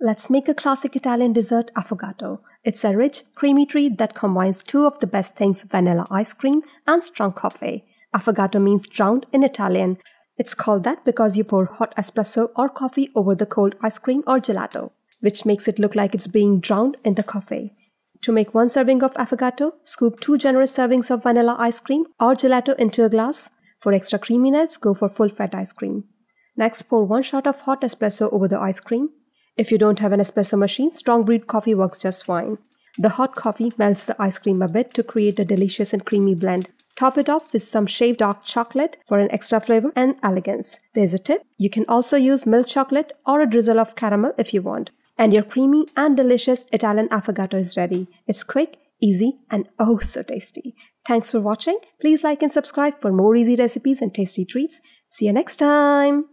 Let's make a classic Italian dessert, affogato. It's a rich, creamy treat that combines two of the best things, vanilla ice cream and strong coffee. Affogato means drowned in Italian. It's called that because you pour hot espresso or coffee over the cold ice cream or gelato, which makes it look like it's being drowned in the coffee. To make 1 serving of affogato, scoop 2 generous servings of vanilla ice cream or gelato into a glass. For extra creaminess, go for full-fat ice cream. Next, pour 1 shot of hot espresso over the ice cream. If you don't have an espresso machine, strong brewed coffee works just fine. The hot coffee melts the ice cream a bit to create a delicious and creamy blend. Top it off with some shaved dark chocolate for an extra flavor and elegance. There's a tip: you can also use milk chocolate or a drizzle of caramel if you want. And your creamy and delicious Italian affogato is ready. It's quick, easy, and oh so tasty. Thanks for watching. Please like and subscribe for more easy recipes and tasty treats. See you next time.